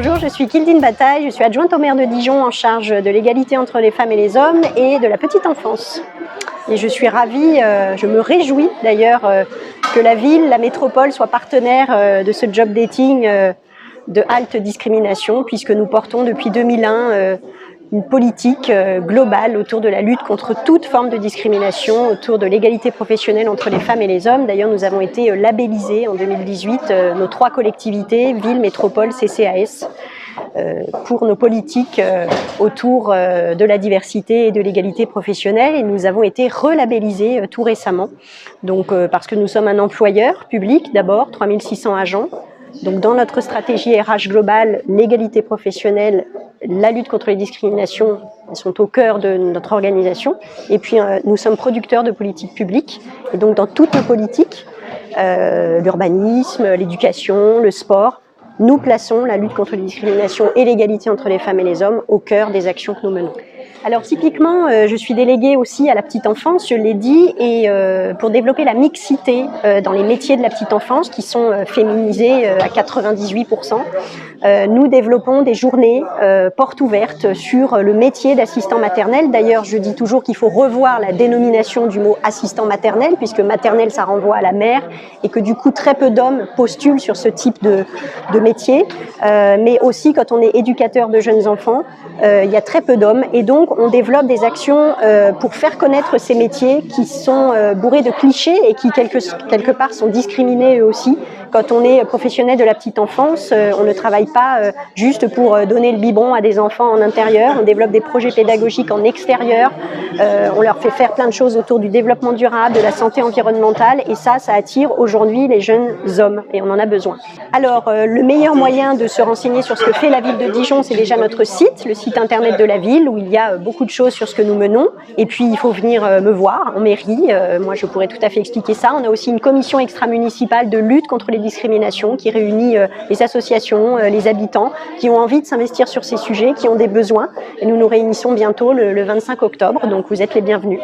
Bonjour, je suis Kildine Bataille, je suis adjointe au maire de Dijon en charge de l'égalité entre les femmes et les hommes et de la petite enfance. Et je suis ravie, je me réjouis d'ailleurs que la ville, la métropole soit partenaire de ce job dating de halte discrimination, puisque nous portons depuis 2001 une politique globale autour de la lutte contre toute forme de discrimination, autour de l'égalité professionnelle entre les femmes et les hommes. D'ailleurs, nous avons été labellisés en 2018, nos 3 collectivités, ville, métropole, CCAS, pour nos politiques autour de la diversité et de l'égalité professionnelle. Et nous avons été relabellisés tout récemment, donc, parce que nous sommes un employeur public d'abord, 3600 agents. Donc dans notre stratégie RH globale, l'égalité professionnelle, la lutte contre les discriminations sont au cœur de notre organisation. Et puis nous sommes producteurs de politiques publiques. Et donc dans toutes nos politiques, l'urbanisme, l'éducation, le sport, nous plaçons la lutte contre les discriminations et l'égalité entre les femmes et les hommes au cœur des actions que nous menons. Alors typiquement, je suis déléguée aussi à la petite enfance, je l'ai dit, et pour développer la mixité dans les métiers de la petite enfance qui sont féminisés à 98%, nous développons des journées portes ouvertes sur le métier d'assistant maternel. D'ailleurs, je dis toujours qu'il faut revoir la dénomination du mot assistant maternel, puisque maternel, ça renvoie à la mère, et que du coup, très peu d'hommes postulent sur ce type de métier. Mais aussi, quand on est éducateur de jeunes enfants, il y a très peu d'hommes, et donc on développe des actions pour faire connaître ces métiers qui sont bourrés de clichés et qui quelque part sont discriminés eux aussi. Quand on est professionnel de la petite enfance, on ne travaille pas juste pour donner le biberon à des enfants en intérieur, on développe des projets pédagogiques en extérieur, on leur fait faire plein de choses autour du développement durable, de la santé environnementale, et ça attire aujourd'hui les jeunes hommes, et on en a besoin. Alors, le meilleur moyen de se renseigner sur ce que fait la ville de Dijon, c'est déjà notre site, le site internet de la ville, où il y a beaucoup de choses sur ce que nous menons. Et puis, il faut venir me voir en mairie. Moi, je pourrais tout à fait expliquer ça. On a aussi une commission extra-municipale de lutte contre les discriminations qui réunit les associations, les habitants, qui ont envie de s'investir sur ces sujets, qui ont des besoins. Et nous nous réunissons bientôt le 25 octobre, donc vous êtes les bienvenus.